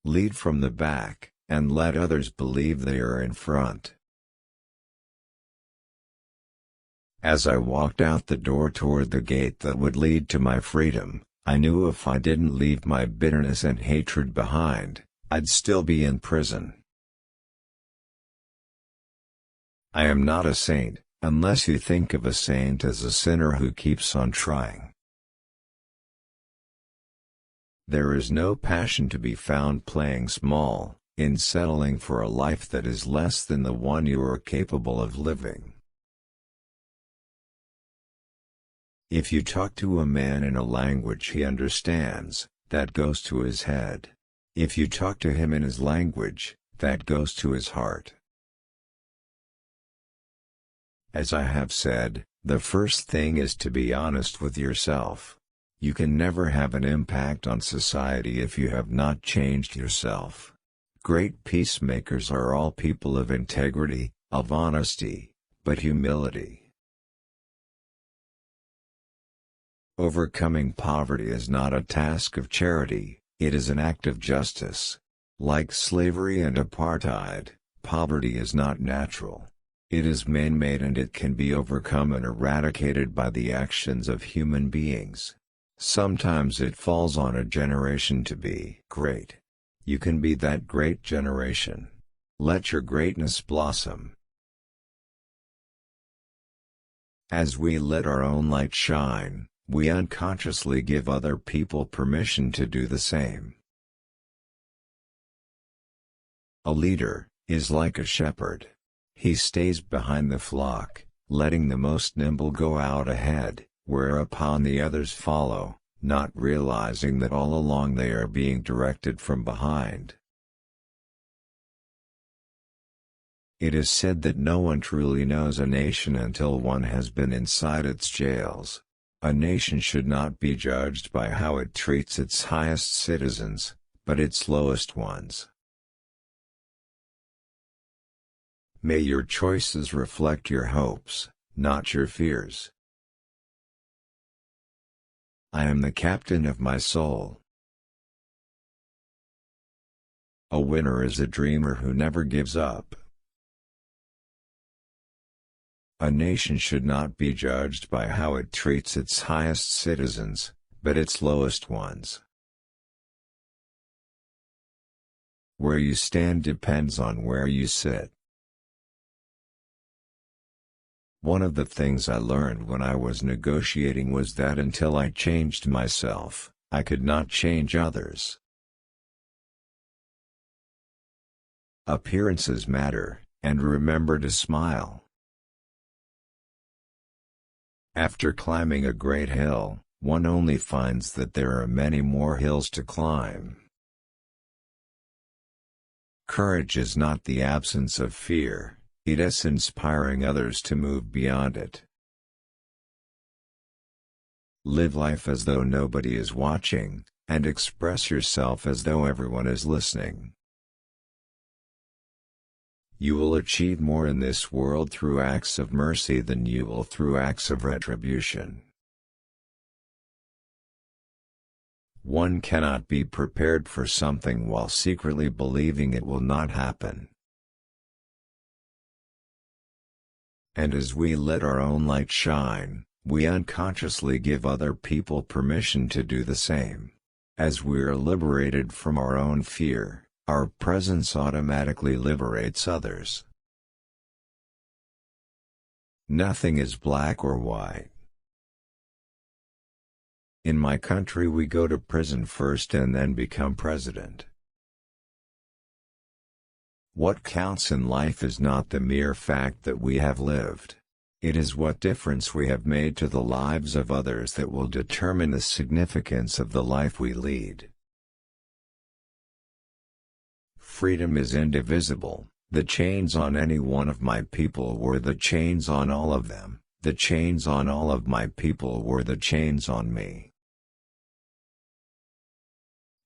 Lead from the back, and let others believe they are in front. As I walked out the door toward the gate that would lead to my freedom, I knew if I didn't leave my bitterness and hatred behind, I'd still be in prison. I am not a saint, unless you think of a saint as a sinner who keeps on trying. There is no passion to be found playing small, in settling for a life that is less than the one you are capable of living. If you talk to a man in a language he understands, that goes to his head. If you talk to him in his language, that goes to his heart. As I have said, the first thing is to be honest with yourself. You can never have an impact on society if you have not changed yourself. Great peacemakers are all people of integrity, of honesty, but humility. Overcoming poverty is not a task of charity, it is an act of justice. Like slavery and apartheid, poverty is not natural. It is man-made and it can be overcome and eradicated by the actions of human beings. Sometimes it falls on a generation to be great. You can be that great generation. Let your greatness blossom. As we let our own light shine, we unconsciously give other people permission to do the same. A leader is like a shepherd. He stays behind the flock, letting the most nimble go out ahead, whereupon the others follow, not realizing that all along they are being directed from behind. It is said that no one truly knows a nation until one has been inside its jails. A nation should not be judged by how it treats its highest citizens, but its lowest ones. May your choices reflect your hopes, not your fears. I am the captain of my soul. A winner is a dreamer who never gives up. A nation should not be judged by how it treats its highest citizens, but its lowest ones. Where you stand depends on where you sit. One of the things I learned when I was negotiating was that until I changed myself, I could not change others. Appearances matter, and remember to smile. After climbing a great hill, one only finds that there are many more hills to climb. Courage is not the absence of fear, it is inspiring others to move beyond it. Live life as though nobody is watching, and express yourself as though everyone is listening. You will achieve more in this world through acts of mercy than you will through acts of retribution. One cannot be prepared for something while secretly believing it will not happen. And as we let our own light shine, we unconsciously give other people permission to do the same. As we are liberated from our own fear, our presence automatically liberates others. Nothing is black or white. In my country we go to prison first and then become president. What counts in life is not the mere fact that we have lived. It is what difference we have made to the lives of others that will determine the significance of the life we lead. Freedom is indivisible. The chains on any one of my people were the chains on all of them. The chains on all of my people were the chains on me.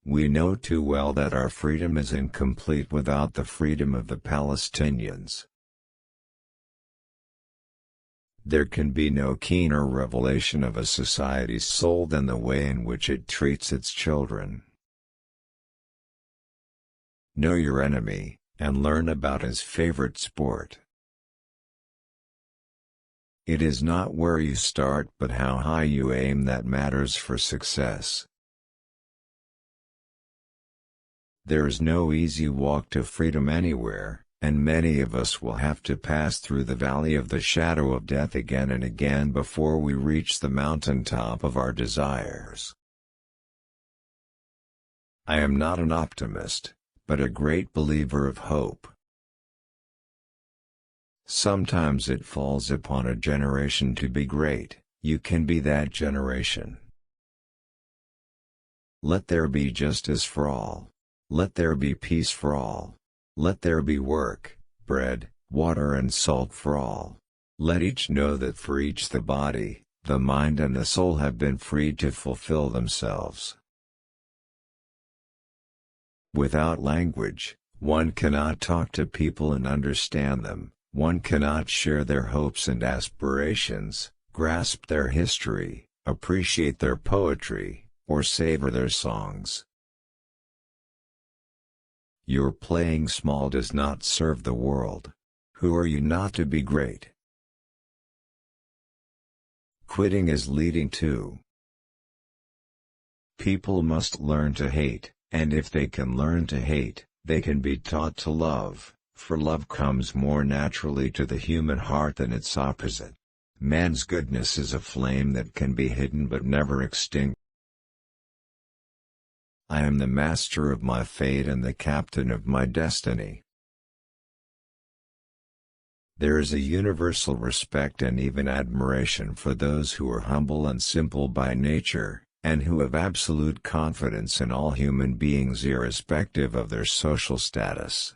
We know too well that our freedom is incomplete without the freedom of the Palestinians. There can be no keener revelation of a society's soul than the way in which it treats its children. Know your enemy, and learn about his favorite sport. It is not where you start but how high you aim that matters for success. There is no easy walk to freedom anywhere, and many of us will have to pass through the valley of the shadow of death again and again before we reach the mountaintop of our desires. I am not an optimist, but a great believer of hope. Sometimes it falls upon a generation to be great. You can be that generation. Let there be justice for all. Let there be peace for all. Let there be work, bread, water and salt for all. Let each know that for each the body, the mind and the soul have been freed to fulfill themselves. Without language, one cannot talk to people and understand them, one cannot share their hopes and aspirations, grasp their history, appreciate their poetry, or savor their songs. Your playing small does not serve the world. Who are you not to be great? Quitting is leading to. People must learn to hate, and if they can learn to hate, they can be taught to love, for love comes more naturally to the human heart than its opposite. Man's goodness is a flame that can be hidden but never extinct. I am the master of my fate and the captain of my destiny. There is a universal respect and even admiration for those who are humble and simple by nature, and who have absolute confidence in all human beings irrespective of their social status.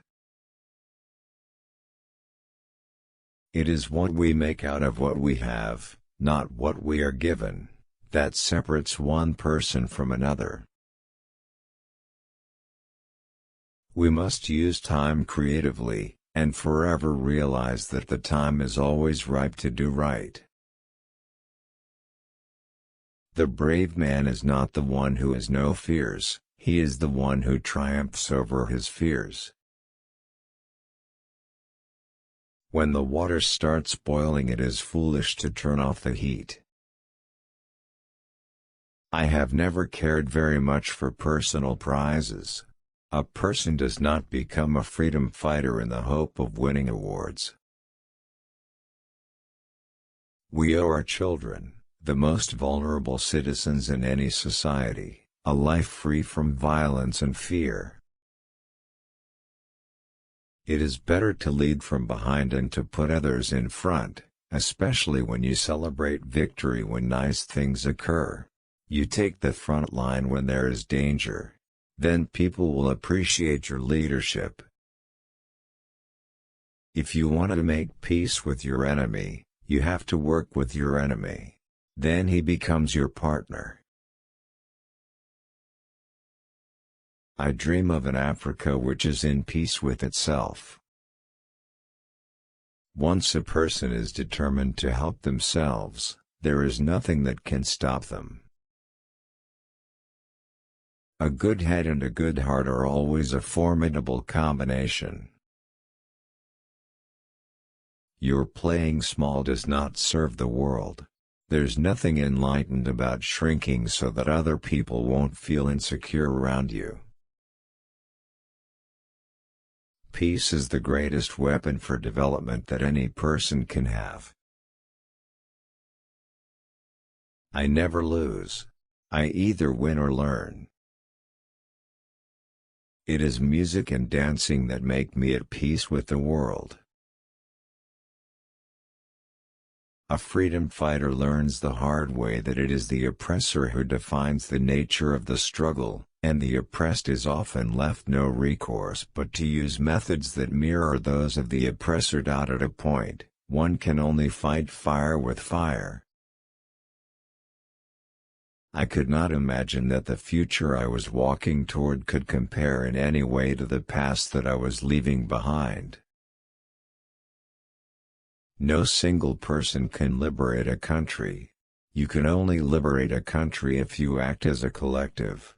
It is what we make out of what we have, not what we are given, that separates one person from another. We must use time creatively, and forever realize that the time is always ripe to do right. The brave man is not the one who has no fears, he is the one who triumphs over his fears. When the water starts boiling, it is foolish to turn off the heat. I have never cared very much for personal prizes. A person does not become a freedom fighter in the hope of winning awards. We owe our children, the most vulnerable citizens in any society, a life free from violence and fear. It is better to lead from behind and to put others in front, especially when you celebrate victory when nice things occur. You take the front line when there is danger. Then people will appreciate your leadership. If you want to make peace with your enemy, you have to work with your enemy. Then he becomes your partner. I dream of an Africa which is in peace with itself. Once a person is determined to help themselves, there is nothing that can stop them. A good head and a good heart are always a formidable combination. Your playing small does not serve the world. There's nothing enlightened about shrinking so that other people won't feel insecure around you. Peace is the greatest weapon for development that any person can have. I never lose. I either win or learn. It is music and dancing that make me at peace with the world. A freedom fighter learns the hard way that it is the oppressor who defines the nature of the struggle, and the oppressed is often left no recourse but to use methods that mirror those of the oppressor. At a point, one can only fight fire with fire. I could not imagine that the future I was walking toward could compare in any way to the past that I was leaving behind. No single person can liberate a country. You can only liberate a country if you act as a collective.